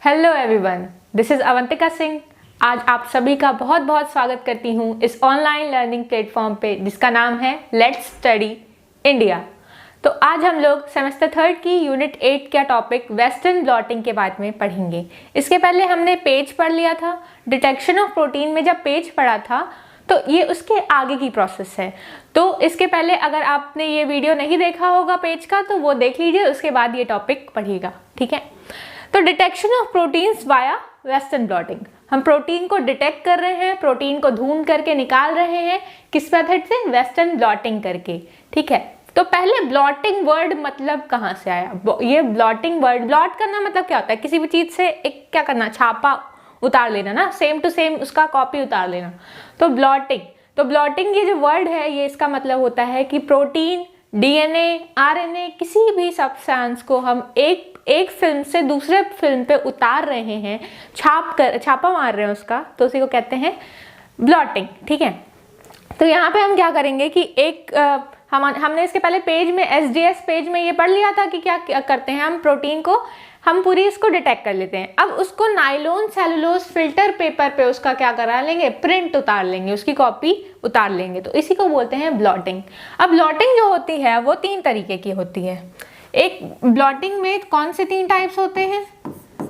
Hello everyone, this is Avantika Singh. आज आप सभी का बहुत बहुत स्वागत करती हूँ इस ऑनलाइन लर्निंग प्लेटफॉर्म पे जिसका नाम है लेट्स स्टडी इंडिया। तो आज हम लोग सेमेस्टर 3 की यूनिट 8 का टॉपिक वेस्टर्न ब्लॉटिंग के बारे में पढ़ेंगे। इसके पहले हमने पेज पढ़ लिया था। डिटेक्शन ऑफ प्रोटीन में जब पेज पढ़ा था तो ये उसके आगे की प्रोसेस है। तो इसके पहले अगर आपने ये वीडियो नहीं देखा होगा पेज का तो वो देख लीजिए, उसके बाद ये टॉपिक पढ़िएगा, ठीक है। तो detection of proteins via western blotting, हम प्रोटीन को डिटेक्ट कर रहे हैं, प्रोटीन को ढूंढ करके निकाल रहे हैं। किस मेथड से? वेस्टर्न ब्लॉटिंग करके, ठीक है। तो पहले ब्लॉटिंग वर्ड मतलब कहाँ से आया? ये ब्लॉटिंग वर्ड, ब्लॉट करना मतलब क्या होता है? किसी भी चीज से एक क्या करना, छापा उतार लेना ना, सेम टू सेम उसका कॉपी उतार लेना, तो ब्लॉटिंग। तो ब्लॉटिंग ये जो वर्ड है ये इसका मतलब होता है कि प्रोटीन, डीएनए, आरएनए, किसी भी सब्सटेंस को हम एक फिल्म से दूसरे फिल्म पे उतार रहे हैं, छापा मार रहे हैं उसका, तो उसी को कहते हैं ब्लॉटिंग, ठीक है। तो यहाँ पे हम क्या करेंगे कि हमने इसके पहले पेज में एसडीएस पेज में ये पढ़ लिया था कि क्या करते हैं, हम प्रोटीन को हम पूरी इसको डिटेक्ट कर लेते हैं। अब उसको नायलॉन सेलुलोज फिल्टर पेपर पे उसका क्या करा लेंगे, प्रिंट उतार लेंगे, उसकी कॉपी उतार लेंगे, तो इसी को बोलते हैं ब्लॉटिंग। अब ब्लॉटिंग जो होती है वो 3 तरीके की होती है। एक ब्लॉटिंग में कौन से 3 टाइप्स होते हैं?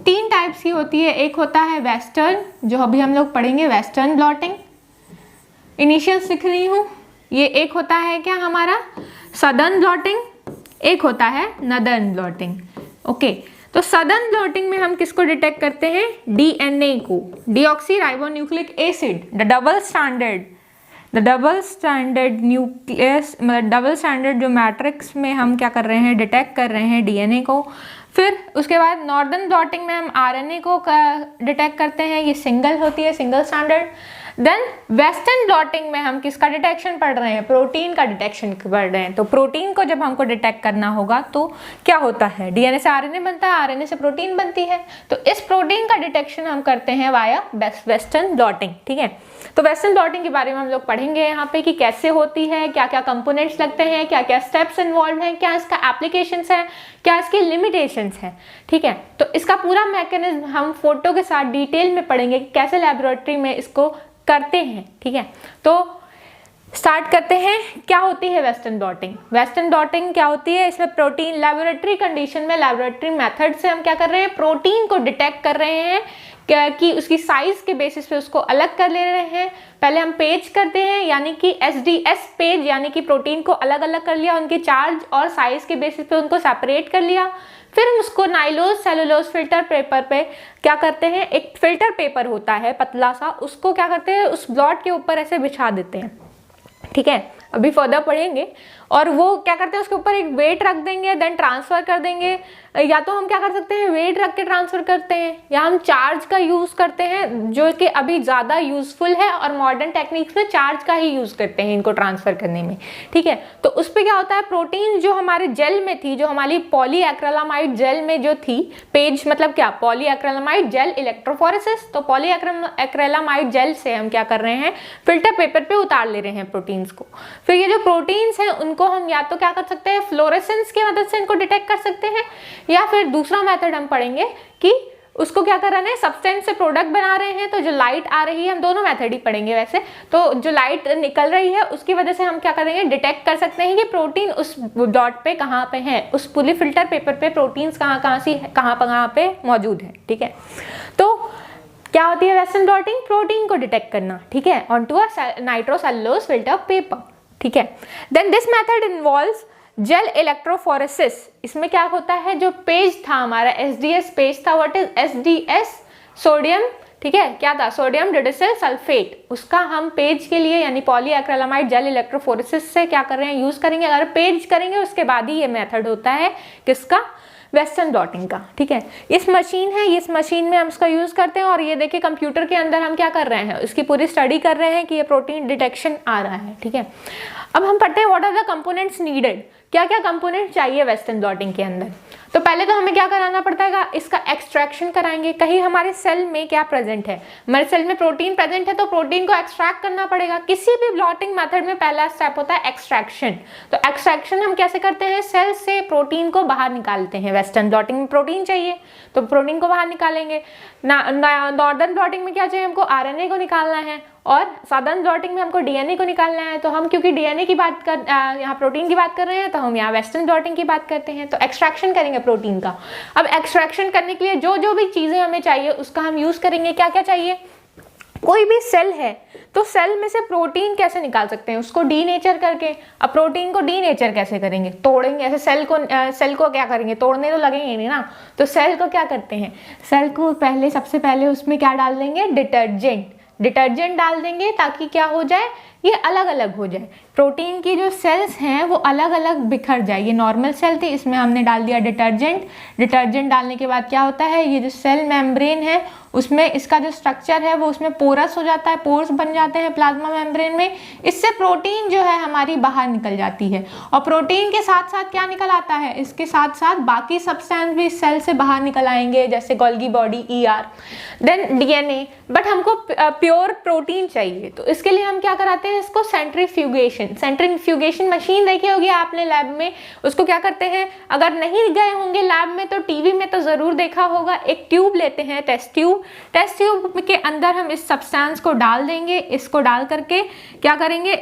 3 टाइप्स की होती है। एक होता है वेस्टर्न, जो अभी हम लोग पढ़ेंगे, वेस्टर्न ब्लॉटिंग। इनिशियल्स लिख रही हूँ। ये एक होता है क्या हमारा सदर्न ब्लॉटिंग, एक होता है नदर्न ब्लॉटिंग, ओके। तो सदर्न ब्लॉटिंग में हम किसको डिटेक्ट करते हैं? डीएनए को, deoxy ribonucleic acid, the double standard nucleus, मतलब डबल स्टैंडर्ड जो मैट्रिक्स में हम क्या कर रहे हैं, डिटेक्ट कर रहे हैं डीएनए को। फिर उसके बाद नॉर्दर्न ब्लॉटिंग में हम आरएनए को डिटेक्ट करते हैं, ये सिंगल होती है, single standard. Then western blotting में हम किसका डिटेक्शन पढ़ रहे हैं? प्रोटीन का डिटेक्शन पढ़ रहे हैं। तो प्रोटीन को जब हमको डिटेक्ट करना होगा तो क्या होता है, डीएनए से आरएनए बनता है, आरएनए से प्रोटीन बनती है, तो इस प्रोटीन का डिटेक्शन हम करते हैं वाया वेस्टर्न ब्लॉटिंग, ठीक है। तो वेस्टर्न ब्लॉटिंग के बारे में हम लोग पढ़ेंगे यहाँ पे कि कैसे होती है, क्या क्या कंपोनेंट्स लगते हैं, क्या क्या स्टेप्स इन्वॉल्व हैं, क्या इसका एप्लीकेशंस है, क्या इसके लिमिटेशंस हैं, ठीक है। तो इसका पूरा मैकेनिज्म हम फोटो के साथ डिटेल में पढ़ेंगे कि कैसे लैबोरेटरी में इसको करते हैं, ठीक है। तो स्टार्ट करते हैं, क्या होती है वेस्टर्न ब्लॉटिंग। वेस्टर्न ब्लॉटिंग क्या होती है? इसमें प्रोटीन लैबोरेटरी कंडीशन में, लैबोरेटरी मेथड से हम क्या कर रहे हैं, प्रोटीन को डिटेक्ट कर रहे हैं कि उसकी साइज के बेसिस पे उसको अलग कर ले रहे हैं। पहले हम पेज करते हैं, यानी कि एसडीएस पेज, यानी कि प्रोटीन को अलग अलग कर लिया, उनके चार्ज और साइज के बेसिस पे उनको सेपरेट कर लिया। फिर उसको नाइलोज सेलुलोज फिल्टर पेपर पे क्या करते हैं, एक फिल्टर पेपर होता है पतला सा, उसको क्या करते हैं, उस ब्लॉट के ऊपर ऐसे बिछा देते हैं, ठीक है। अभी फर्दर पढ़ेंगे। और वो क्या करते हैं, उसके ऊपर एक वेट रख देंगे, देन ट्रांसफर कर देंगे। या तो हम क्या कर सकते हैं, वेट रख के ट्रांसफर करते हैं, या हम चार्ज का यूज करते हैं, जो कि अभी ज्यादा यूजफुल है, और मॉडर्न टेक्निक्स में चार्ज का ही यूज करते हैं इनको ट्रांसफर करने में, ठीक है। तो उस पर क्या होता है, प्रोटीन जो हमारे जेल में थी, जो हमारी पॉलीएक्रिलामाइड जेल में जो थी, पेज मतलब क्या, पॉलीएक्रिलामाइड जेल इलेक्ट्रोफोरेसिस, तो पॉलीएक्रिलामाइड जेल से हम क्या कर रहे हैं, फिल्टर पेपर पे उतार ले रहे हैं प्रोटीन्स को। फिर ये जो प्रोटीन्स हैं उनको हम या तो क्या कर सकते हैं, फ्लोरेसेंस की मदद से इनको डिटेक्ट कर सकते हैं, या फिर दूसरा मेथड हम पढ़ेंगे कि उसको क्या कर रहे हैं, सब्सटेंस से प्रोडक्ट बना रहे हैं, तो जो लाइट आ रही है, हम दोनों मेथड ही पढ़ेंगे वैसे, तो जो लाइट निकल रही है उसकी वजह से हम क्या करेंगे, डिटेक्ट कर सकते हैं कि प्रोटीन उस डॉट पे कहाँ पे है, उस पूरी फिल्टर पेपर पे प्रोटीन्स कहाँ पे मौजूद है, ठीक है। तो क्या होती है वेस्टर्न ब्लॉटिंग? प्रोटीन को डिटेक्ट करना, ठीक है, onto a nitrocellulose filter paper, ठीक है। Then this method involves gel electrophoresis. इसमें क्या होता है, जो पेज था हमारा एसडीएस पेज था, व्हाट इज एसडीएस, सोडियम, ठीक है, क्या था, सोडियम डिडेसिल सल्फेट, उसका हम पेज के लिए यानी पॉलीएक्रिलामाइड जेल इलेक्ट्रोफोरेसिस से क्या कर रहे हैं, यूज करेंगे। अगर पेज करेंगे उसके बाद ही ये मेथड होता है किसका, वेस्टर्न ब्लॉटिंग का, ठीक है। इस मशीन है, इस मशीन में हम इसका यूज करते हैं, और ये देखिए कंप्यूटर के अंदर हम क्या कर रहे हैं, इसकी पूरी स्टडी कर रहे हैं कि ये प्रोटीन डिटेक्शन आ रहा है, ठीक है। अब हम पढ़ते हैं what are the components needed. क्या क्या कंपोनेंट चाहिए वेस्टर्न ब्लॉटिंग के अंदर। तो पहले तो हमें क्या कराना पड़ता है, इसका एक्सट्रैक्शन कराएंगे, कहीं हमारे सेल में क्या प्रेजेंट है, हमारे सेल में प्रोटीन प्रेजेंट है तो प्रोटीन को एक्सट्रैक्ट करना पड़ेगा। किसी भी ब्लॉटिंग मेथड में पहला स्टेप होता है एक्सट्रैक्शन। तो एक्सट्रैक्शन हम कैसे करते हैं, सेल से प्रोटीन को बाहर निकालते हैं। वेस्टर्न ब्लॉटिंग में प्रोटीन चाहिए तो प्रोटीन को बाहर निकालेंगे। नॉर्दर्न ब्लॉटिंग में क्या चाहिए, हमको आरएनए को निकालना है, और सादर्न ब्लॉटिंग में हमको डीएनए को निकालना है। तो हम क्योंकि डीएनए की बात कर यहाँ प्रोटीन की बात कर रहे हैं तो हम यहाँ वेस्टर्न ब्लॉटिंग की बात करते हैं। तो एक्सट्रैक्शन करेंगे प्रोटीन का। अब एक्सट्रैक्शन करने के लिए जो जो भी चीजें हमें चाहिए उसका हम यूज करेंगे। क्या क्या चाहिए, कोई भी सेल है तो सेल में से प्रोटीन कैसे निकाल सकते हैं, उसको डीनेचर करके। अब प्रोटीन को डीनेचर कैसे करेंगे, तोड़ेंगे ऐसे। सेल को क्या करेंगे, तोड़ने तो लगेंगे नहीं ना। तो सेल को क्या करते हैं, सेल को सबसे पहले उसमें क्या डाल देंगे, डिटर्जेंट डाल देंगे, ताकि क्या हो जाए, ये अलग अलग हो जाए। प्रोटीन की जो सेल्स हैं वो अलग अलग बिखर जाए। ये नॉर्मल सेल थी, इसमें हमने डाल दिया डिटर्जेंट डालने के बाद क्या होता है, ये जो सेल मेम्ब्रेन है उसमें इसका जो स्ट्रक्चर है वो उसमें पोरस हो जाता है, पोर्स बन जाते हैं प्लाज्मा मेम्ब्रेन में। इससे प्रोटीन जो है हमारी बाहर निकल जाती है। और प्रोटीन के साथ साथ क्या निकल आता है, इसके साथ साथ बाकी सब्सटेंस भी सेल से बाहर निकल आएंगे, जैसे Golgi body, ER, then DNA. But हमको प्योर प्रोटीन चाहिए तो इसके लिए हम क्या कराते हैं, इसको सेंट्रीफ्यूगेशन मशीन देखी होगी आपने लैब में। उसको क्या करते हैं, अगर नहीं गए होंगे लैब में तो टीवी में तो जरूर देखा होगा। एक ट्यूब लेते हैं, टेस्ट ट्यूब के अंदर हम इस सब्सटेंस को डाल देंगे। इसको डाल करके क्या करेंगे,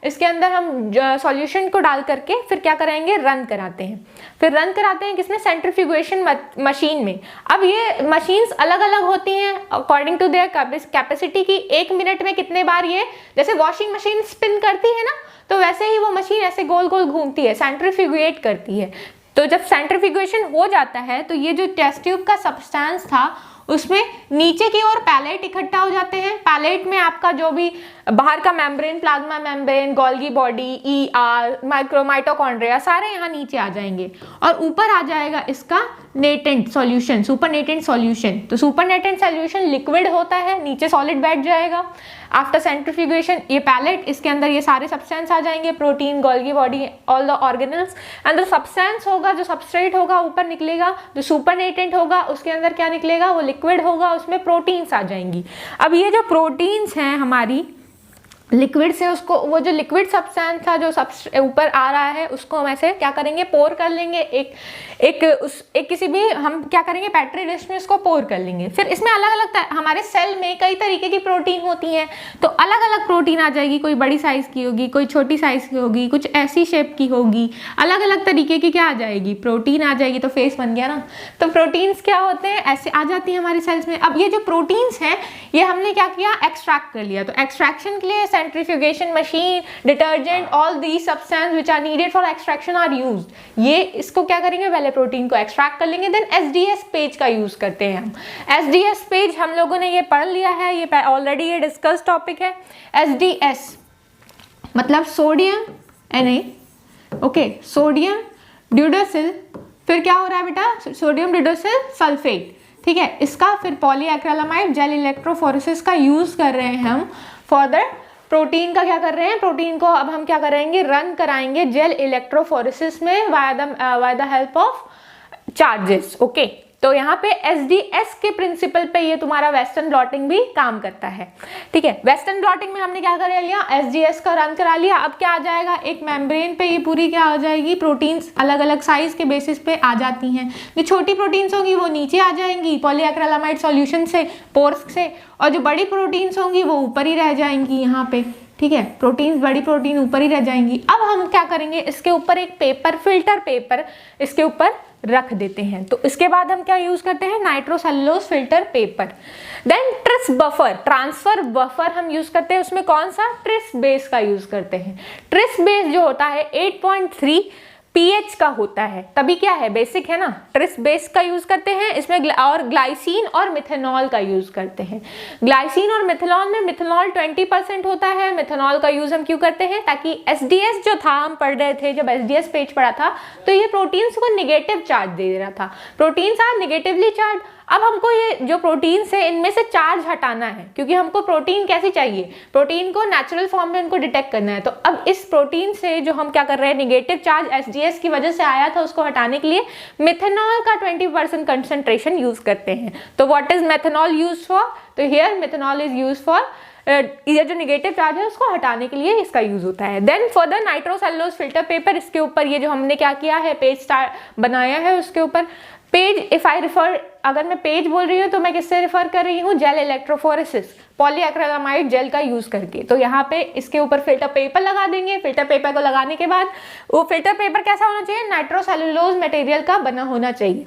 इसके अंदर हम सॉल्यूशन को डाल करके फिर क्या करेंगे, रन कराते हैं किसमें, सेंट्रीफ्यूगेशन मशीन में। अब ये मशीन्स अलग अलग होती हैं अकॉर्डिंग टू देयर कैपेसिटी की। 1 मिनट में कितने बार, ये जैसे वॉशिंग मशीन स्पिन करती है ना, तो वैसे ही वो मशीन ऐसे गोल गोल घूमती है, सेंट्रीफ्यूगेट करती है। तो जब सेंट्रीफ्यूगेशन हो जाता है तो ये जो टेस्ट ट्यूब का सब्सटेंस था उसमें नीचे की ओर पैलेट इकट्ठा हो जाते हैं। पैलेट में आपका जो भी बाहर का membrane, plasma membrane, Golgi body, ER, mitochondria, सारे यहाँ नीचे आ जाएंगे। और ऊपर आ जाएगा इसका नेटेंट सॉल्यूशन, सुपरनेटेंट सॉल्यूशन। तो सुपरनेटेंट सॉल्यूशन लिक्विड होता है, नीचे सॉलिड बैठ जाएगा। आफ्टर सेंट्रीफ्यूगेशन ये पैलेट, इसके अंदर ये सारे सब्सटेंस आ जाएंगे, protein, Golgi body, all the organelles. And the substance होगा, जो सबस्ट्रेट होगा ऊपर निकलेगा, जो सुपरनेटेंट होगा उसके अंदर क्या निकलेगा, वो लिक्विड होगा, उसमें प्रोटीन्स आ जाएंगी। अब ये जो प्रोटीन्स हैं हमारी लिक्विड से, उसको वो जो लिक्विड सब्सटेंस था जो ऊपर आ रहा है उसको हम ऐसे क्या करेंगे, पोर कर लेंगे। एक किसी भी हम क्या करेंगे, पेट्री डिश में इसको पोर कर लेंगे। फिर इसमें अलग अलग हमारे सेल में कई तरीके की प्रोटीन होती हैं, तो अलग अलग प्रोटीन आ जाएगी। कोई बड़ी साइज की होगी, कोई छोटी साइज की होगी, कुछ ऐसी शेप की होगी, अलग अलग तरीके की क्या आ जाएगी, प्रोटीन आ जाएगी। तो फेस बन गया ना। तो प्रोटीन्स क्या होते हैं, ऐसे आ जाती है हमारे सेल्स में। अब ये जो प्रोटीन्स हैं ये हमने क्या किया, एक्सट्रैक्ट कर लिया। तो एक्सट्रैक्शन के लिए centrifugation machine, detergent, all these substance which are needed for extraction are used. ये इसको क्या करेंगे, पहले प्रोटीन को एक्सट्रैक्ट कर लेंगे, देन एसडीएस पेज का यूज करते हैं हम। एसडीएस पेज हम लोगों ने ये पढ़ लिया है, ये ऑलरेडी ये डिस्कस टॉपिक है। एसडीएस मतलब सोडियम ओके, सोडियम ड्यूडोसिल, फिर क्या हो रहा है बेटा, सोडियम ड्यूडोसिल सल्फेट, ठीक है। इसका फिर पॉलीएक्रिलामाइड जेल इलेक्ट्रोफोरेसिस का यूज कर रहे हैं हम फॉर द प्रोटीन का क्या कर रहे हैं, प्रोटीन को अब हम क्या करेंगे, रन कराएंगे जेल इलेक्ट्रोफोरेसिस में via the help of charges. Okay, तो यहाँ पे एसडीएस के प्रिंसिपल पे ये तुम्हारा वेस्टर्न ब्लॉटिंग भी काम करता है, ठीक है। वेस्टर्न ब्लॉटिंग में हमने क्या कर लिया, एसडीएस का रन करा लिया। अब क्या आ जाएगा, एक मेम्ब्रेन पे ये पूरी क्या आ जाएगी, प्रोटीन्स अलग अलग साइज के बेसिस पे आ जाती हैं। जो छोटी प्रोटीन्स होंगी वो नीचे आ जाएंगी पॉलीएक्रिलामाइड सॉल्यूशन से, पोर्स से, और जो बड़ी प्रोटीन्स होंगी वो ऊपर ही रह जाएंगी यहाँ पे, ठीक है। प्रोटीन्स, बड़ी प्रोटीन ऊपर ही रह जाएंगी। अब हम क्या करेंगे, इसके ऊपर एक पेपर, फिल्टर पेपर इसके ऊपर रख देते हैं। तो इसके बाद हम क्या यूज करते हैं, nitrocellulose filter paper. Then tris buffer, transfer buffer हम यूज करते हैं। उसमें कौन सा, ट्रिस बेस का यूज करते हैं। ट्रिस बेस जो होता है 8.3 पीएच का होता है, तभी क्या है, बेसिक है ना, ट्रिस बेस का यूज करते हैं इसमें, और ग्लाइसिन और मिथेनॉल का यूज करते हैं। ग्लाइसिन और मिथेनॉल में मिथेनॉल 20% होता है। मिथेनॉल का यूज हम क्यों करते हैं, ताकि एसडीएस जो था, हम पढ़ रहे थे जब एसडीएस पेज पढ़ा था, तो ये प्रोटीन्स को निगेटिव चार्ज दे रहा था, प्रोटीन्स आर निगेटिवली चार्ज। अब हमको ये जो प्रोटीन्स है इनमें से चार्ज हटाना है, क्योंकि हमको प्रोटीन कैसी चाहिए, प्रोटीन को नेचुरल फॉर्म में इनको डिटेक्ट करना है। तो अब इस प्रोटीन से जो हम क्या कर रहे हैं, निगेटिव चार्ज एसडीएस की वजह से आया था, उसको हटाने के लिए मिथेनॉल का 20% कंसंट्रेशन यूज करते हैं। तो what is methanol use for, तो here methanol is use for ये जो निगेटिव चार्ज है उसको हटाने के लिए इसका यूज होता है। Then further nitrocellulose filter paper, इसके ऊपर ये जो हमने क्या किया है, पेज बनाया है, उसके ऊपर पेज, इफ आई रिफर, अगर मैं पेज बोल रही हूँ तो मैं किससे रिफर कर रही हूँ, जेल इलेक्ट्रोफोरेसिस, पॉलीएक्रिलामाइड जेल का यूज करके। तो यहाँ पे इसके ऊपर फिल्टर पेपर लगा देंगे। फिल्टर पेपर को लगाने के बाद वो फिल्टर पेपर कैसा होना चाहिए, नाइट्रोसेलुलोज मटेरियल का बना होना चाहिए।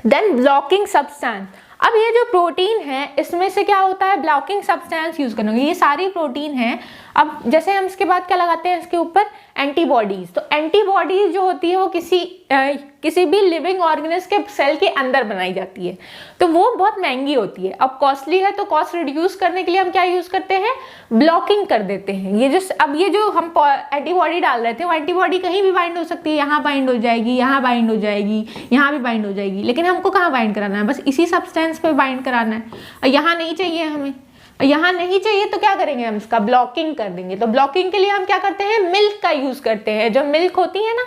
देन ब्लॉकिंग सब्सटेंस, अब ये जो प्रोटीन है इसमें से क्या होता है, ब्लॉकिंग सब्सटेंस यूज करना, ये सारी प्रोटीन है। अब जैसे हम इसके बाद क्या लगाते हैं, इसके ऊपर एंटीबॉडीज। तो एंटीबॉडीज जो होती है वो किसी भी लिविंग ऑर्गेनिज्म के सेल के अंदर बनाई जाती है, तो वो बहुत महंगी होती है। अब कॉस्टली है, तो कॉस्ट रिड्यूस करने के लिए हम क्या यूज करते हैं, ब्लॉकिंग कर देते हैं। ये जो हम एंटीबॉडी डाल रहे थे, वो एंटीबॉडी कहीं भी बाइंड हो सकती है, यहाँ बाइंड हो जाएगी, यहाँ बाइंड हो जाएगी, यहाँ भी बाइंड हो जाएगी, लेकिन हमको कहाँ बाइंड कराना है, बस इसी सब्सटेंस पे बाइंड कराना है। यहाँ नहीं चाहिए हमें, यहाँ नहीं चाहिए तो क्या करेंगे, हम इसका ब्लॉकिंग कर देंगे। तो ब्लॉकिंग के लिए हम क्या करते हैं, मिल्क का यूज करते हैं। जो मिल्क होती है ना,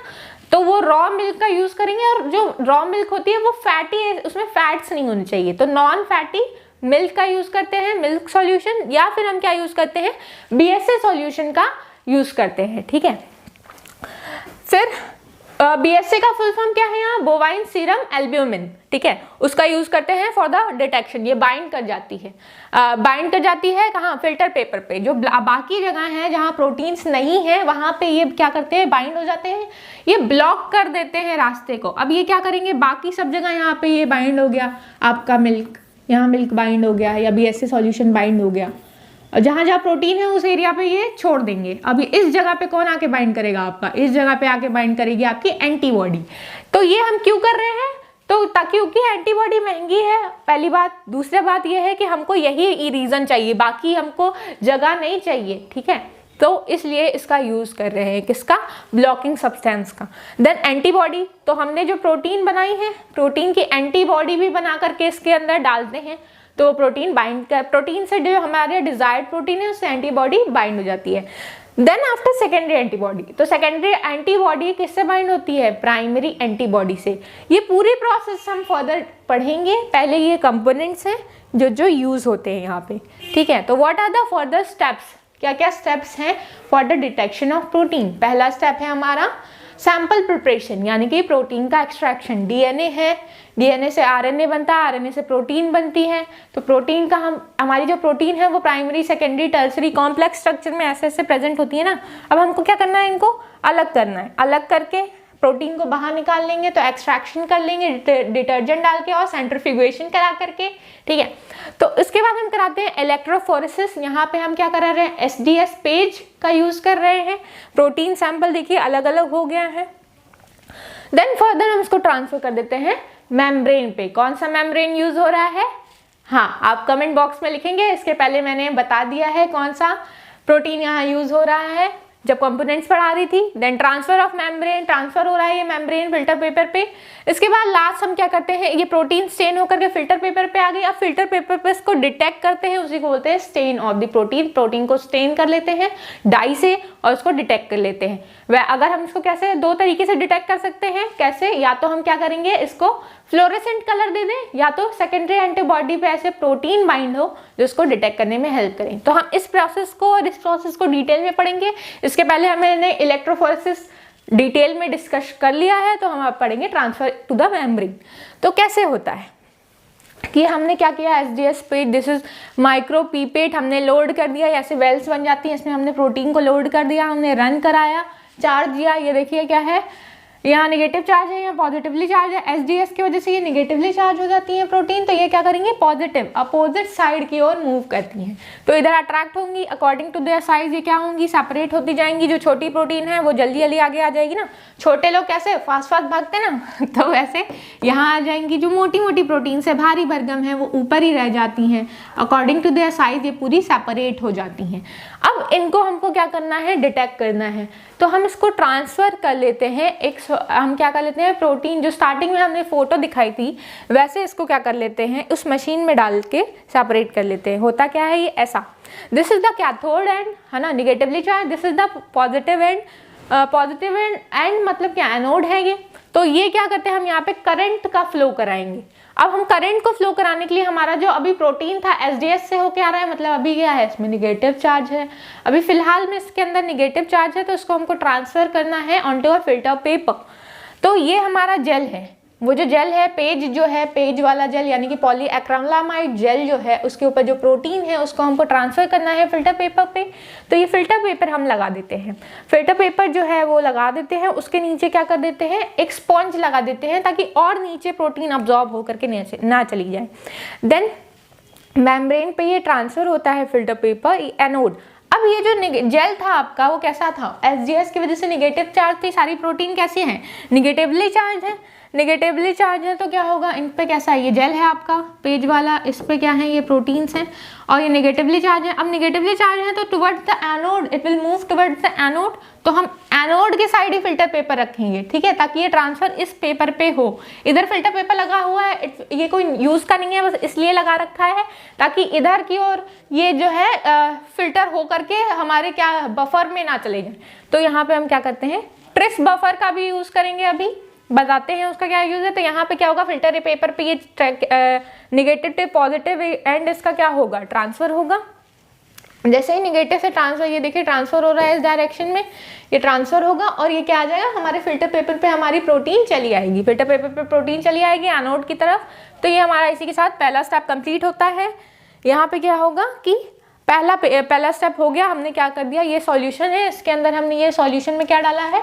तो वो रॉ मिल्क का यूज करेंगे, और जो रॉ मिल्क होती है वो फैटी है, उसमें फैट्स नहीं होने चाहिए, तो नॉन फैटी मिल्क का यूज करते हैं, मिल्क सॉल्यूशन, या फिर हम क्या यूज करते हैं, बीएसए सॉल्यूशन का यूज करते हैं। ठीक है, फिर बीएसए का फुल फॉर्म क्या है, यहाँ बोवाइन सीरम एल्ब्यूमिन, ठीक है, उसका यूज करते हैं फॉर द डिटेक्शन। ये बाइंड कर जाती है, बाइंड कर जाती है कहाँ, फिल्टर पेपर पे। जो बाकी जगह है जहाँ प्रोटीन्स नहीं है वहां पे ये क्या करते हैं, बाइंड हो जाते हैं, ये ब्लॉक कर देते हैं रास्ते को। अब ये क्या करेंगे, बाकी सब जगह यहाँ पे ये बाइंड हो गया आपका मिल्क, यहाँ मिल्क बाइंड हो गया, या बीएसए सॉल्यूशन बाइंड हो गया, जहां जहां प्रोटीन है उस एरिया पे ये छोड़ देंगे। अब इस जगह पे कौन आके बाइंड करेगा, आपका इस जगह पे आके बाइंड करेगी आपकी एंटीबॉडी। तो ये हम क्यों कर रहे हैं, तो ताकि क्योंकि एंटीबॉडी महंगी है, पहली बात। दूसरी बात ये है कि हमको यही रीजन चाहिए, बाकी हमको जगह नहीं चाहिए। ठीक है, तो इसलिए इसका यूज कर रहे हैं, किसका, ब्लॉकिंग सब्सटेंस का। देन एंटीबॉडी, तो हमने जो प्रोटीन बनाई है, प्रोटीन की एंटीबॉडी भी बना करके इसके अंदर डालते हैं, तो प्रोटीन बाइंड कर, प्रोटीन से जो हमारे डिजायर्ड प्रोटीन है उससे एंटीबॉडी बाइंड हो जाती है। देन आफ्टर सेकेंडरी एंटीबॉडी, तो सेकेंडरी एंटीबॉडी किससे बाइंड होती है, प्राइमरी एंटीबॉडी से। ये पूरी प्रोसेस हम फर्दर पढ़ेंगे, पहले ये कंपोनेंट्स हैं जो यूज होते हैं यहाँ पे। ठीक है, तो what are the further steps, क्या क्या स्टेप्स हैं for the detection of protein. पहला स्टेप है हमारा सैंपल प्रिपरेशन, यानी कि प्रोटीन का एक्सट्रैक्शन। डीएनए है, डीएनए से आरएनए बनता है, आरएनए से प्रोटीन बनती है। तो प्रोटीन का हमारी जो प्रोटीन है वो primary, secondary, tertiary complex structure में ऐसे ऐसे प्रेजेंट होती है ना। अब हमको क्या करना है, इनको अलग करना है, अलग करके प्रोटीन को बाहर निकाल लेंगे, तो एक्सट्रैक्शन कर लेंगे डिटर्जेंट डाल के और सेंट्रीफ्यूगेशन करा करके। ठीक है, तो इसके बाद हम कराते हैं इलेक्ट्रोफोरेसिस। यहाँ पे हम क्या करा रहे हैं, एसडीएस पेज का यूज कर रहे हैं। प्रोटीन सैंपल देखिए अलग अलग हो गया है। देन फर्दर हम इसको ट्रांसफर कर देते हैं मेम्ब्रेन पे। कौन सा मेम्ब्रेन यूज हो रहा है, हाँ आप कमेंट बॉक्स में लिखेंगे, इसके पहले मैंने बता दिया है कौन सा प्रोटीन यहाँ यूज हो रहा है जब कंपोनेंट्स पढ़ा रही थी। Then transfer of membrane, transfer हो रहा है ये मेम्ब्रेन फिल्टर पेपर पे। इसके बाद लास्ट हम क्या करते हैं, ये प्रोटीन स्टेन होकर के फिल्टर पेपर पे आ गई। अब फिल्टर पेपर पे इसको डिटेक्ट करते हैं, उसी को बोलते हैं stain of the protein. Protein को स्टेन कर लेते हैं डाई से और उसको डिटेक्ट कर लेते हैं। वह अगर हम इसको कैसे, दो तरीके से डिटेक्ट कर सकते हैं। कैसे, या तो हम क्या करेंगे, इसको फ्लोरेसेंट कलर दे दें, या तो सेकेंडरी एंटीबॉडी पे ऐसे प्रोटीन बाइंड हो जो इसको डिटेक्ट करने में हेल्प करें। तो हम इस प्रोसेस को डिटेल में पढ़ेंगे। इसके पहले हमने इलेक्ट्रोफोरेसिस डिटेल में डिस्कस कर लिया है, तो हम अब पढ़ेंगे ट्रांसफर टू द मेम्ब्रेन। तो कैसे होता है कि हमने क्या किया, SDS page, this is micro pipette, हमने लोड कर दिया, ऐसे वेल्स बन जाती हैं, इसमें हमने प्रोटीन को लोड कर दिया, हमने रन कराया, चार्ज दिया। ये देखिए क्या है, यहाँ नेगेटिव चार्ज है, यहाँ पॉजिटिवली चार्ज है, एसडीएस की वजह से ये नेगेटिवली चार्ज हो जाती है प्रोटीन, तो ये क्या करेंगे पॉजिटिव अपोजिट साइड की ओर मूव करती हैं, तो इधर अट्रैक्ट होंगी। अकॉर्डिंग टू देयर साइज ये क्या होंगी, सेपरेट होती जाएंगी। जो छोटी प्रोटीन है वो जल्दी जल्दी आगे आ जाएगी ना, छोटे लोग कैसे फास्ट फास्ट भागते हैं ना तो वैसे यहाँ आ जाएंगी। जो मोटी मोटी प्रोटीन से भारी भरगम है वो ऊपर ही रह जाती हैं, अकॉर्डिंग टू देयर साइज ये पूरी सेपरेट हो जाती हैं। अब इनको हमको क्या करना है, डिटेक्ट करना है, तो हम इसको ट्रांसफ़र कर लेते हैं हम क्या कर लेते हैं, प्रोटीन जो स्टार्टिंग में हमने फोटो दिखाई थी वैसे इसको क्या कर लेते हैं, उस मशीन में डाल के सेपरेट कर लेते हैं। होता क्या है ये ऐसा, this is the cathode and, है ना, negatively charge, this is the positive and, positive and मतलब क्या एनोड है ये। तो ये क्या करते हैं, हम यहाँ पे करंट का फ्लो कराएंगे। अब हम करंट को फ्लो कराने के लिए हमारा जो अभी प्रोटीन था एसडीएस से होके आ रहा है, मतलब अभी क्या है इसमें निगेटिव चार्ज है, अभी फिलहाल में इसके अंदर निगेटिव चार्ज है, तो इसको हमको ट्रांसफर करना है ऑनटू अ फिल्टर पेपर। तो ये हमारा जेल है, वो जो जेल है पेज जो है, पेज वाला जेल यानी कि पॉलीएक्रिलामाइड जेल जो है, उसके ऊपर जो प्रोटीन है उसको हमको ट्रांसफर करना है फिल्टर पेपर पे। तो ये फिल्टर पेपर हम लगा देते हैं, फिल्टर पेपर जो है वो लगा देते हैं, उसके नीचे क्या कर देते हैं, एक स्पॉन्ज लगा देते हैं ताकि और नीचे प्रोटीन अब्जॉर्ब होकर के ना चली जाए। देन मेम्ब्रेन पे ये ट्रांसफर होता है फिल्टर पेपर, एनोड। अब ये जो जेल था आपका वो कैसा था, एसडीएस की वजह से निगेटिव चार्ज थी, सारी प्रोटीन कैसी हैं, निगेटिवली चार्ज है, निगेटिवली चार्ज है, तो क्या होगा इन पे कैसा है, ये जेल है आपका पेज वाला, इस पे क्या है ये प्रोटीन्स हैं, और ये निगेटिवली चार्ज है। अब निगेटिवली चार्ज है तो towards the anode it will move towards the anode, तो हम एनोड के साइड ही फिल्टर पेपर रखेंगे, ठीक है, ताकि ये ट्रांसफर इस पेपर पे हो। इधर फिल्टर पेपर लगा हुआ है, ये कोई यूज का नहीं है, बस इसलिए लगा रखा है ताकि इधर की ओर ये जो है फिल्टर हो करके हमारे क्या बफर में ना चले जाए। तो यहाँ पे हम क्या करते हैं, ट्रिस बफर का भी यूज करेंगे, अभी बताते हैं उसका क्या यूज है। तो यहाँ पे क्या होगा, फिल्टर पेपर पे ये निगेटिव टू पॉजिटिव एंड इसका क्या होगा, ट्रांसफर होगा। जैसे ही निगेटिव से ट्रांसफर, ये देखिए ट्रांसफर हो रहा है इस डायरेक्शन में, ये ट्रांसफर होगा और ये क्या आ जाएगा, हमारे फिल्टर पेपर पे हमारी प्रोटीन चली आएगी, फिल्टर पेपर पे प्रोटीन चली आएगी एनोड की तरफ। तो ये हमारा इसी के साथ पहला स्टेप कंप्लीट होता है। यहाँ पे क्या होगा कि पहला स्टेप हो गया, हमने क्या कर दिया, ये सॉल्यूशन है, इसके अंदर हमने ये सॉल्यूशन में क्या डाला है,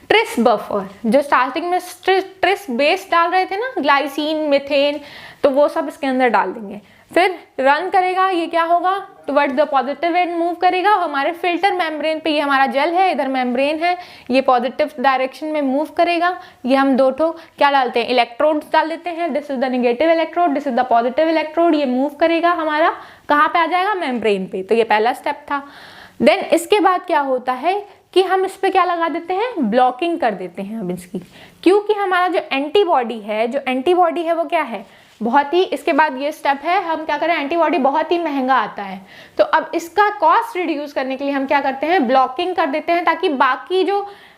ट्रिस बफर। जो स्टार्टिंग में ट्रिस बेस डाल रहे थे ना, ग्लाइसिन मीथेन, तो वो सब इसके अंदर डाल देंगे। फिर रन करेगा, ये क्या होगा, towards the positive and move करेगा। हमारे फिल्टर मेम्ब्रेन पे ये हमारा जेल है, इधर मेम्ब्रेन है, ये पॉजिटिव डायरेक्शन में मूव करेगा। ये हम दो ठो क्या डालते हैं, इलेक्ट्रोड्स डाल देते हैं, this is the negative electrode, this is the positive electrode. ये मूव करेगा हमारा कहाँ पे आ जाएगा, मेम्ब्रेन पे। तो ये पहला स्टेप था। देन इसके बाद क्या होता है कि हम इस पे क्या लगा देते हैं, ब्लॉकिंग कर देते हैं अब इसकी, क्योंकि हमारा जो एंटीबॉडी है वो क्या है, बहुत ही, इसके बाद ये स्टेप है, हम क्या करें, एंटीबॉडी बहुत ही महंगा आता है, तो अब इसका कॉस्ट रिड्यूस करने के लिए हम क्या करते हैं, ब्लॉकिंग कर देते हैं, ताकि बाकी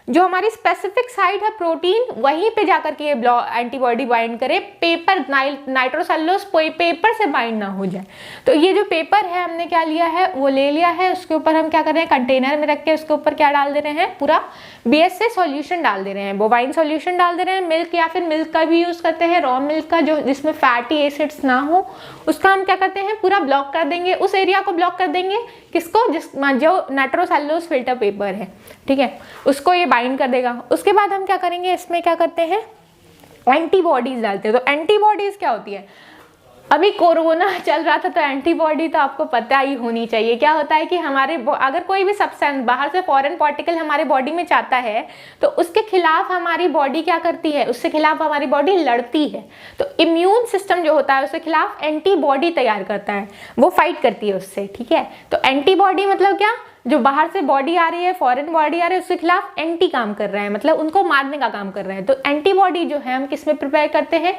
जो हमारी स्पेसिफिक साइट है प्रोटीन, वहीं पे जाकर के ये एंटीबॉडी बाइंड करे, पेपर नाइट्रोसेलुलोज पेपर से बाइंड ना हो जाए। तो ये जो पेपर है हमने क्या लिया है, वो ले लिया है, उसके ऊपर हम क्या कर रहे हैं, कंटेनर में रख के उसके ऊपर क्या डाल दे रहे हैं, पूरा BSA सॉल्यूशन डाल दे रहे हैं, बोवाइन सॉल्यूशन डाल दे रहे हैं, मिल्क या फिर मिल्क का भी यूज करते हैं, रॉ मिल्क का, जो जिसमें फैटी एसिड्स ना हो, उसका हम क्या करते हैं, पूरा ब्लॉक कर देंगे, उस एरिया को ब्लॉक कर देंगे, किसको, जो नाइट्रोसेलुलोज फिल्टर पेपर है, ठीक है, उसको ये बाइंड कर देगा। उसके बाद हम क्या करेंगे, इसमें क्या करते हैं, एंटीबॉडीज डालते हैं। तो एंटीबॉडीज क्या होती है, अभी कोरोना चल रहा था तो एंटीबॉडी तो आपको पता ही होनी चाहिए। क्या होता है कि हमारे अगर कोई भी सब्सटेंस बाहर से फॉरेन पार्टिकल हमारे बॉडी में जाता है तो उसके खिलाफ हमारी बॉडी क्या करती है, उससे खिलाफ हमारी बॉडी लड़ती है। तो इम्यून सिस्टम जो होता है उसके खिलाफ एंटीबॉडी तैयार करता है, वो फाइट करती है उससे, ठीक है। तो एंटीबॉडी मतलब क्या, जो बाहर से बॉडी आ रही है, फॉरेन बॉडी आ रही है, उसके खिलाफ एंटी काम कर रहा है, मतलब उनको मारने का काम कर रहा है। तो एंटीबॉडी जो है हम किस में प्रिपेयर करते हैं,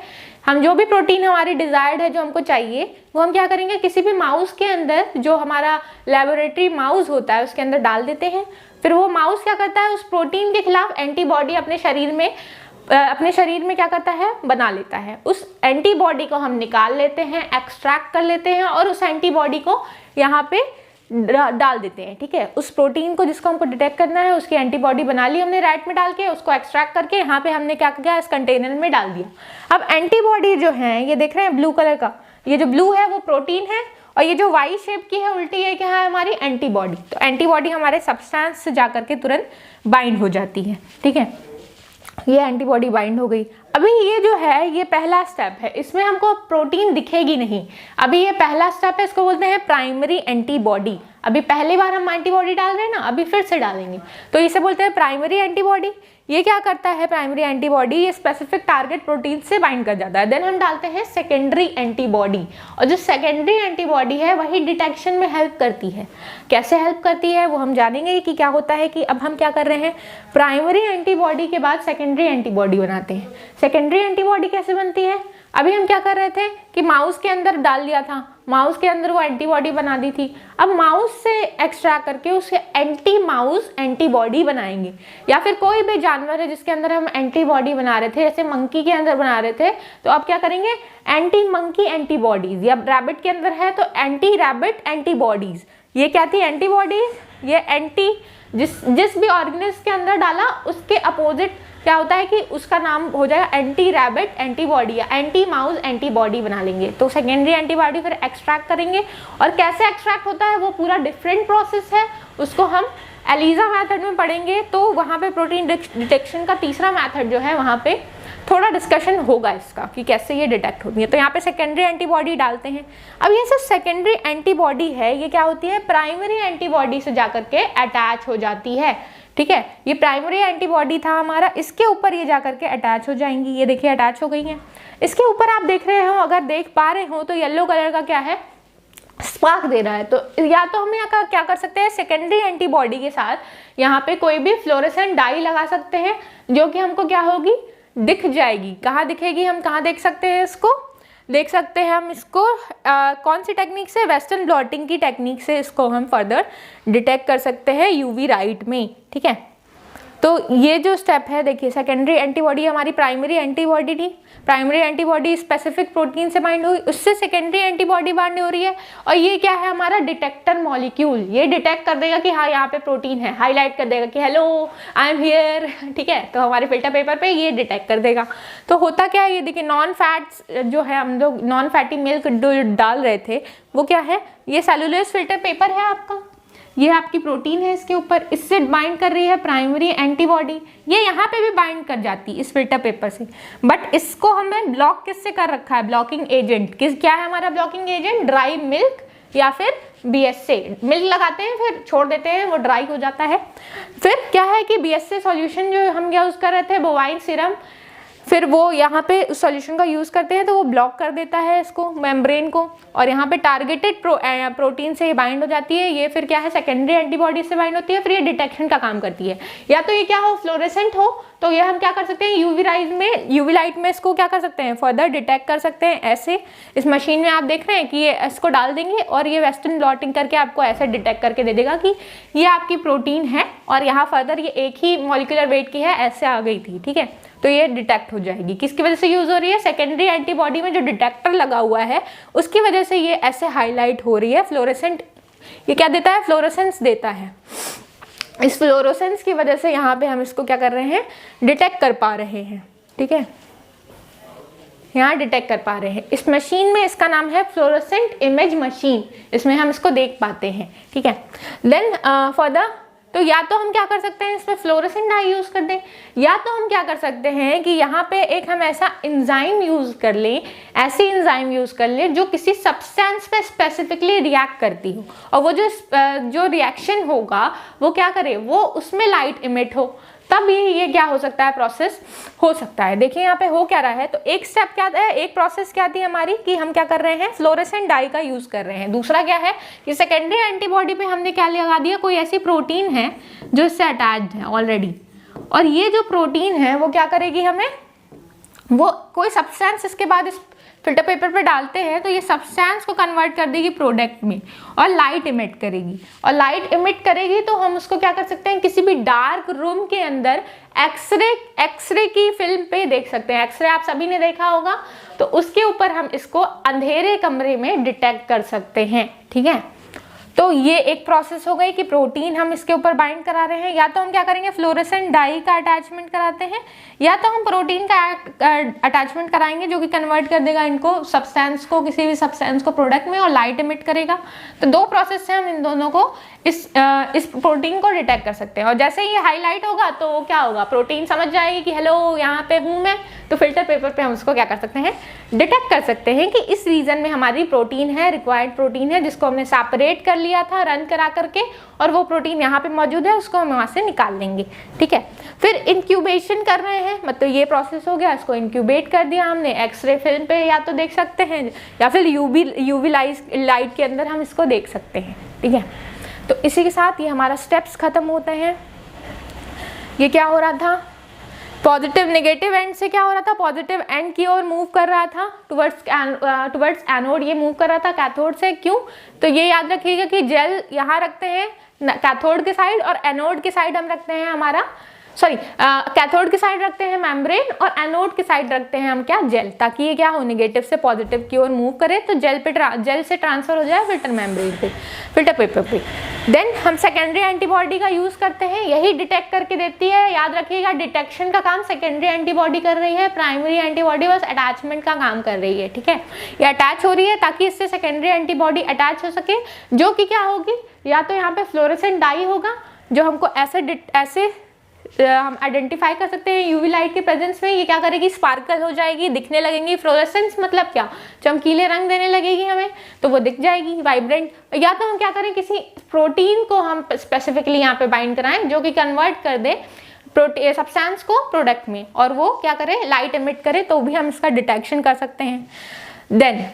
हम जो भी प्रोटीन हमारी डिजायर्ड है, जो हमको चाहिए, वो हम क्या करेंगे, किसी भी माउस के अंदर, जो हमारा लेबोरेटरी माउस होता है उसके अंदर डाल देते हैं। फिर वो माउस क्या करता है, उस प्रोटीन के खिलाफ एंटीबॉडी अपने शरीर में क्या करता है, बना लेता है। उस एंटीबॉडी को हम निकाल लेते हैं, एक्सट्रैक्ट कर लेते हैं और उस एंटीबॉडी को यहाँ पे डाल देते हैं, ठीक है। उस प्रोटीन को जिसको हमको डिटेक्ट करना है उसकी एंटीबॉडी बना ली हमने रैट में डाल के, उसको एक्सट्रैक्ट करके यहाँ पे हमने क्या किया, इस कंटेनर में डाल दिया। अब एंटीबॉडी जो है, ये देख रहे हैं ब्लू कलर का, ये जो ब्लू है वो प्रोटीन है और ये जो वाई शेप की है उल्टी है क्या है, हमारी एंटीबॉडी। तो एंटीबॉडी हमारे सब्सटेंस से जाकर के तुरंत बाइंड हो जाती है, ठीक है। ये एंटीबॉडी बाइंड हो गई। अभी ये जो है ये पहला स्टेप है, इसमें हमको प्रोटीन दिखेगी नहीं। अभी ये पहला स्टेप है, इसको बोलते हैं प्राइमरी एंटीबॉडी। अभी पहली बार हम एंटीबॉडी डाल रहे हैं ना, अभी फिर से डालेंगे, तो इसे बोलते हैं प्राइमरी एंटीबॉडी। ये क्या करता है प्राइमरी एंटीबॉडी, ये स्पेसिफिक टारगेट प्रोटीन से बाइंड कर जाता है। देन हम डालते हैं सेकेंडरी एंटीबॉडी, और जो सेकेंडरी एंटीबॉडी है वही डिटेक्शन में हेल्प करती है। कैसे हेल्प करती है वो हम जानेंगे कि क्या होता है। कि अब हम क्या कर रहे हैं, प्राइमरी एंटीबॉडी के बाद सेकेंडरी एंटीबॉडी बनाते हैं। सेकेंडरी एंटीबॉडी कैसे बनती है, अभी हम क्या कर रहे थे कि माउस के अंदर डाल दिया था, माउस के अंदर वो एंटीबॉडी बना दी थी। अब माउस से एक्सट्रैक्ट करके उसके एंटी माउस एंटीबॉडी बनाएंगे, या फिर कोई भी जानवर है जिसके अंदर हम एंटीबॉडी बना रहे थे, जैसे मंकी के अंदर बना रहे थे, तो अब क्या करेंगे एंटी मंकी एंटीबॉडीज, या रैबिट के अंदर है तो एंटी रैबिट एंटीबॉडीज। ये क्या थी एंटीबॉडीज, ये एंटी जिस भी ऑर्गेनिज्म के अंदर डाला उसके अपोजिट क्या होता है कि उसका नाम हो जाएगा एंटी रैबिट एंटीबॉडी या एंटी माउस एंटीबॉडी बना लेंगे। तो सेकेंडरी एंटीबॉडी फिर एक्सट्रैक्ट करेंगे, और कैसे एक्सट्रैक्ट होता है वो पूरा डिफरेंट प्रोसेस है, उसको हम एलिजा मेथड में पढ़ेंगे। तो वहाँ पे प्रोटीन डिटेक्शन का तीसरा मेथड जो है वहाँ पे थोड़ा डिस्कशन होगा इसका कि कैसे ये डिटेक्ट होती है। तो यहाँ पे सेकेंडरी एंटीबॉडी डालते हैं। अब ये जो सेकेंडरी एंटीबॉडी है ये क्या होती है, प्राइमरी एंटीबॉडी से जाकर के अटैच हो जाती है। ठीक है, ये प्राइमरी एंटीबॉडी था हमारा, इसके ऊपर ये जाकर के अटैच हो जाएंगी। ये देखिए अटैच हो गई हैं। इसके ऊपर आप देख रहे हो, अगर देख पा रहे हो तो येलो कलर का क्या है, स्पार्क दे रहा है। तो या तो हम यहाँ का क्या कर सकते हैं, सेकेंडरी एंटीबॉडी के साथ यहाँ पे कोई भी फ्लोरेसेंट डाई लगा सकते हैं, जो कि हमको क्या होगी, दिख जाएगी। कहाँ दिखेगी, हम कहाँ देख सकते हैं इसको, देख सकते हैं हम इसको कौन सी टेक्निक से, वेस्टर्न ब्लॉटिंग की टेक्निक से इसको हम फर्दर डिटेक्ट कर सकते हैं यूवी लाइट में। ठीक है, तो ये जो स्टेप है देखिए, सेकेंडरी एंटीबॉडी हमारी प्राइमरी एंटीबॉडी थी, प्राइमरी एंटीबॉडी स्पेसिफिक प्रोटीन से बाइंड हुई, उससे सेकेंडरी एंटीबॉडी बाइंड हो रही है, और ये क्या है हमारा डिटेक्टर मॉलिक्यूल। ये डिटेक्ट कर देगा कि हाँ यहाँ पे प्रोटीन है, हाईलाइट कर देगा कि हेलो आई एम हियर। ठीक है, तो हमारे फिल्टर पेपर पे ये डिटेक्ट कर देगा। तो होता क्या है, ये देखिए नॉन फैट्स जो है, हम लोग नॉन फैटी मिल्क डाल रहे थे वो क्या है, ये सेलुलोज फिल्टर पेपर है आपका, ये आपकी प्रोटीन है इसके ऊपर, इससे बाइंड कर रही है प्राइमरी एंटीबॉडी। ये यहाँ पे भी बाइंड कर जाती है इस फिल्टर पेपर से, बट इसको हमें ब्लॉक किससे कर रखा है, ब्लॉकिंग एजेंट। क्या है हमारा ब्लॉकिंग एजेंट, ड्राई मिल्क या फिर BSA। मिल्क लगाते हैं फिर छोड़ देते हैं, वो ड्राई हो जाता है। फिर क्या है कि BSA सॉल्यूशन जो हम यूज़ कर रहे थे, बोवाइन सीरम, फिर वो यहाँ पे उस सॉल्यूशन का यूज़ करते हैं तो वो ब्लॉक कर देता है इसको, मेम्ब्रेन को, और यहाँ पे टारगेटेड प्रोटीन से ये बाइंड हो जाती है। ये फिर क्या है, सेकेंडरी एंटीबॉडी से बाइंड होती है, फिर ये डिटेक्शन का काम करती है। या तो ये क्या हो, फ्लोरेसेंट हो, तो ये हम क्या कर सकते हैं, यूवी लाइट में इसको क्या कर सकते हैं, फर्दर डिटेक्ट कर सकते हैं। ऐसे इस मशीन में आप देख रहे हैं कि ये इसको डाल देंगे और ये वेस्टर्न ब्लॉटिंग करके आपको ऐसे डिटेक्ट करके दे देगा कि ये आपकी प्रोटीन है, और यहाँ फर्दर ये एक ही मॉलिक्यूलर वेट की है, ऐसे आ गई थी। ठीक है, तो ये डिटेक्ट हो जाएगी। किसकी वजह से यूज हो रही है, सेकेंडरी एंटीबॉडी में जो डिटेक्टर लगा हुआ है उसकी वजह से ये ऐसे हाईलाइट हो रही है। फ्लोरेसेंट ये क्या देता है, फ्लोरेसेंस देता है। इस फ्लोरेसेंस की वजह से यहाँ पे हम इसको क्या कर रहे हैं, डिटेक्ट कर पा रहे हैं। ठीक है, यहाँ डिटेक्ट कर पा रहे हैं। इस मशीन में इसका नाम है फ्लोरेसेंट इमेज मशीन, इसमें हम इसको देख पाते हैं। ठीक है, देन फर्दर तो या तो हम क्या कर सकते हैं, इसमें फ्लोरेसेंट डाई यूज कर दें, या तो हम क्या कर सकते हैं कि यहाँ पे एक हम ऐसा एंजाइम यूज कर लें, ऐसी एंजाइम यूज कर लें जो किसी सब्सटेंस पे स्पेसिफिकली रिएक्ट करती हो, और वो जो रिएक्शन होगा वो क्या करे, वो उसमें लाइट इमिट हो, तब ये क्या हो सकता है, प्रोसेस हो सकता है। देखिए यहाँ पे हो क्या रहा है, तो एक स्टेप क्या है, एक प्रोसेस क्या थी हमारी कि हम क्या कर रहे हैं, फ्लोरेसेंट डाई का यूज कर रहे हैं। दूसरा क्या है कि सेकेंडरी एंटीबॉडी पे हमने क्या लगा दिया, कोई ऐसी प्रोटीन है जो इससे अटैच्ड है ऑलरेडी, और ये जो प्रोटीन है वो क्या करेगी, हमें वो कोई सब्सटेंस इसके बाद इस फिल्टर पेपर पे डालते हैं तो ये सब्सटेंस को कन्वर्ट कर देगी प्रोडक्ट में, और लाइट इमिट करेगी, और लाइट इमिट करेगी तो हम उसको क्या कर सकते हैं, किसी भी डार्क रूम के अंदर एक्सरे की फिल्म पे देख सकते हैं। एक्सरे आप सभी ने देखा होगा, तो उसके ऊपर हम इसको अंधेरे कमरे में डिटेक्ट कर सकते हैं। ठीक है, तो ये एक प्रोसेस हो गई कि प्रोटीन हम इसके ऊपर बाइंड करा रहे हैं, या तो हम क्या करेंगे फ्लोरेसेंट डाई का अटैचमेंट कराते हैं, या तो हम प्रोटीन का अटैचमेंट कराएंगे जो कि कन्वर्ट कर देगा इनको सब्सटेंस को, किसी भी सब्सटेंस को प्रोडक्ट में, और लाइट एमिट करेगा। तो दो प्रोसेस से हम इन दोनों को इस प्रोटीन को डिटेक्ट कर सकते हैं। और जैसे ही हाईलाइट होगा तो वो क्या होगा, प्रोटीन समझ जाएगी कि हेलो यहाँ पे हूँ मैं, तो फिल्टर पेपर पे हम उसको क्या कर सकते हैं, डिटेक्ट कर सकते हैं कि इस रीजन में हमारी प्रोटीन है, रिक्वायर्ड प्रोटीन है, जिसको हमने सेपरेट कर लिया था रन करा करके, और वो प्रोटीन यहाँ पे मौजूद है, उसको हम वहाँ से निकाल लेंगे। ठीक है, फिर इंक्यूबेशन कर रहे हैं, मतलब ये प्रोसेस हो गया, इसको इंक्यूबेट कर दिया हमने, एक्सरे फिल्म पे या तो देख सकते हैं, या फिर यूवी लाइट के अंदर हम इसको देख सकते हैं। ठीक है, तो इसी के साथ ये हमारा स्टेप्स खत्म होते हैं। ये क्या हो रहा था, पॉजिटिव नेगेटिव एंड से क्या हो रहा था, पॉजिटिव एंड की ओर मूव कर रहा था, टुवर्ड्स एनोड ये मूव कर रहा था कैथोड से। क्यों, तो ये याद रखिएगा कि जेल यहाँ रखते हैं कैथोड के साइड, और एनोड के साइड हम रखते हैं हमारा कैथोड की साइड रखते हैं मेम्ब्रेन, और एनोड की साइड रखते हैं हम क्या, जेल, ताकि ये क्या हो, नेगेटिव से पॉजिटिव की ओर मूव करे, तो जेल से ट्रांसफर हो जाए फिल्टर मेम्ब्रेन पे, फिल्टर पेपर पे। देन हम सेकेंडरी एंटीबॉडी का यूज करते हैं, यही डिटेक्ट करके देती है। याद रखिएगा डिटेक्शन का काम सेकेंडरी एंटीबॉडी कर रही है, प्राइमरी एंटीबॉडी बस अटैचमेंट का काम कर रही है। ठीक है, ये अटैच हो रही है ताकि इससे सेकेंडरी एंटीबॉडी अटैच हो सके, जो कि क्या होगी, या तो यहाँ पे फ्लोरेसेंट डाई होगा जो हमको ऐसे हम आइडेंटिफाई कर सकते हैं यूवी लाइट के प्रेजेंस में। ये क्या करेगी, स्पार्कल हो जाएगी, दिखने लगेंगी। फ्लोरेसेंस मतलब क्या, चमकीले रंग देने लगेगी हमें, तो वो दिख जाएगी वाइब्रेंट। या तो हम क्या करें, किसी प्रोटीन को हम स्पेसिफिकली यहाँ पे बाइंड कराएं जो कि कन्वर्ट कर दे सब्सटेंस को प्रोडक्ट में, और वो क्या करे, लाइट एमिट करे, तो भी हम इसका डिटेक्शन कर सकते हैं। Then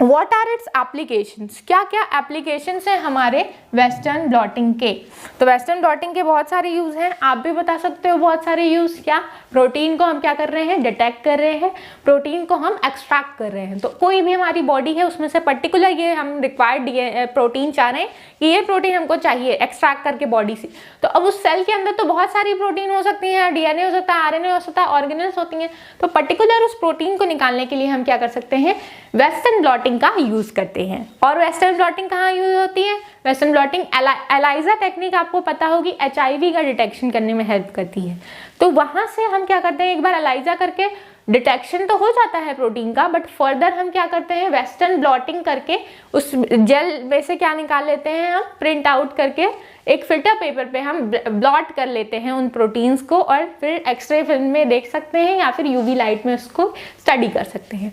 What are its applications? क्या क्या एप्लीकेशंस हैं हमारे वेस्टर्न ब्लॉटिंग के। तो वेस्टर्न ब्लॉटिंग के बहुत सारे यूज हैं, आप भी बता सकते हो बहुत सारे यूज। क्या, प्रोटीन को हम क्या कर रहे हैं, डिटेक्ट कर रहे हैं, प्रोटीन को हम एक्सट्रैक्ट कर रहे हैं। तो कोई भी हमारी बॉडी है उसमें से पर्टिकुलर ये हम रिक्वायर्ड प्रोटीन चाह रहे हैं कि ये प्रोटीन हमको चाहिए एक्सट्रैक्ट करके बॉडी से। तो अब उस सेल के अंदर तो बहुत सारी प्रोटीन हो सकती हैं, डीएनए हो सकता है, आरएनए हो सकता है, ऑर्गेनेल्स होती हैं। तो पर्टिकुलर उस प्रोटीन को निकालने के लिए हम क्या कर सकते हैं, वेस्टर्न ब्लॉटिंग का यूज करते हैं। और वेस्टर्न ब्लॉटिंग कहाँ यूज होती है, वेस्टर्न ब्लॉटिंग एलाइजा टेक्निक आपको पता होगी, एचआईवी का डिटेक्शन करने में हेल्प करती है। तो वहां से हम क्या करते हैं, एक बार एलाइजा करके डिटेक्शन तो हो जाता है प्रोटीन का, बट फर्दर हम क्या करते हैं, वेस्टर्न ब्लॉटिंग करके उस जेल में से क्या निकाल लेते हैं, हम प्रिंट आउट करके एक फिल्टर पेपर पे हम ब्लॉट कर लेते हैं उन प्रोटीन्स को, और फिर एक्सरे फिल्म में देख सकते हैं या फिर यूवी लाइट में उसको स्टडी कर सकते हैं।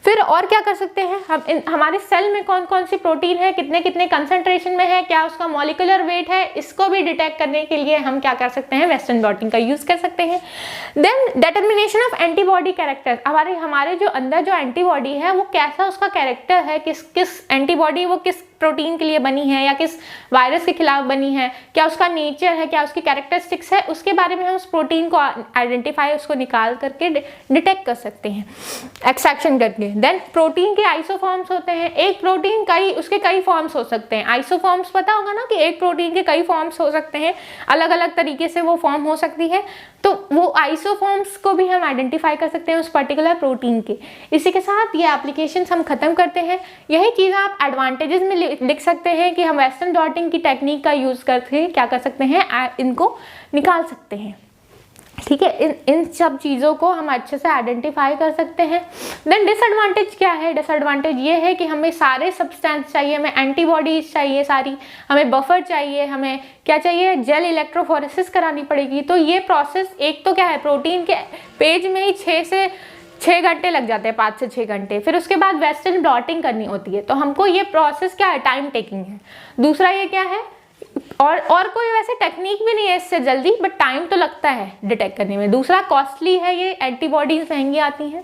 फिर और क्या कर सकते हैं हम, हमारे सेल में कौन कौन सी प्रोटीन है, कितने कितने कंसंट्रेशन में है, क्या उसका मॉलिक्यूलर वेट है, इसको भी डिटेक्ट करने के लिए हम क्या कर सकते हैं, वेस्टर्न ब्लॉटिंग का यूज कर सकते हैं। Then determination of antibody character, हमारे जो अंदर जो एंटीबॉडी है वो कैसा उसका कैरेक्टर है, किस एंटीबॉडी वो किस प्रोटीन के लिए बनी है या किस वायरस के खिलाफ बनी है, क्या उसका नेचर है, क्या उसकी कैरेक्टरिस्टिक्स है, उसके बारे में हम उस प्रोटीन को आइडेंटिफाई, उसको निकाल करके डिटेक्ट कर सकते हैं एक्सट्रैक्शन करके। देन प्रोटीन के आइसोफॉर्म्स होते हैं, एक प्रोटीन उसके कई फॉर्म्स हो सकते हैं। आइसोफॉर्म्स पता होगा ना कि एक प्रोटीन के कई फॉर्म्स हो सकते हैं, अलग अलग तरीके से वो फॉर्म हो सकती है। तो वो आइसोफॉर्म्स को भी हम आइडेंटिफाई कर सकते हैं उस पर्टिकुलर प्रोटीन के। इसी के साथ ये एप्लीकेशंस हम खत्म करते हैं। यही चीज़ आप एडवांटेजेस में लिख सकते हैं कि हम वेस्टर्न ब्लॉटिंग की टेक्निक का यूज करके क्या कर सकते हैं, इनको निकाल सकते हैं। ठीक है, इन सब चीज़ों को हम अच्छे से आइडेंटिफाई कर सकते हैं। देन डिसएडवांटेज क्या है, डिसएडवांटेज ये है कि हमें सारे सब्सटेंस चाहिए, हमें एंटीबॉडीज चाहिए सारी, हमें बफर चाहिए, हमें क्या चाहिए, जेल इलेक्ट्रोफोरेसिस करानी पड़ेगी। तो ये प्रोसेस एक तो क्या है, प्रोटीन के पेज में ही 6 घंटे लग जाते हैं, 5 से 6 घंटे। फिर उसके बाद वेस्टर्न ब्लॉटिंग करनी होती है, तो हमको ये प्रोसेस क्या है, टाइम टेकिंग है। दूसरा ये क्या है, और कोई वैसे टेक्निक भी नहीं है इससे जल्दी, बट टाइम तो लगता है डिटेक्ट करने में। दूसरा कॉस्टली है, ये एंटीबॉडीज महंगी आती हैं।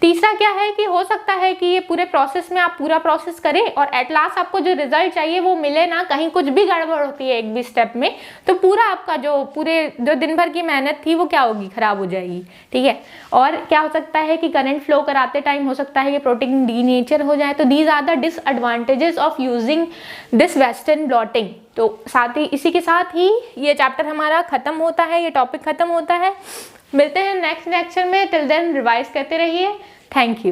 तीसरा क्या है कि हो सकता है कि ये पूरे प्रोसेस में आप पूरा प्रोसेस करें और एट लास्ट आपको जो रिजल्ट चाहिए वो मिले ना, कहीं कुछ भी गड़बड़ होती है एक भी स्टेप में, तो पूरा आपका जो दिन भर की मेहनत थी वो क्या होगी, खराब हो जाएगी। ठीक है, और क्या हो सकता है कि करंट फ्लो कराते टाइम हो सकता है कि प्रोटीन डीनेचर हो जाए। तो these are the disadvantages of using this western blotting. तो साथ ही इसी के साथ ही ये चैप्टर हमारा खत्म होता है, ये टॉपिक खत्म होता है। मिलते हैं नेक्स्ट लेक्चर में, टिल देन रिवाइज करते रहिए। Thank you.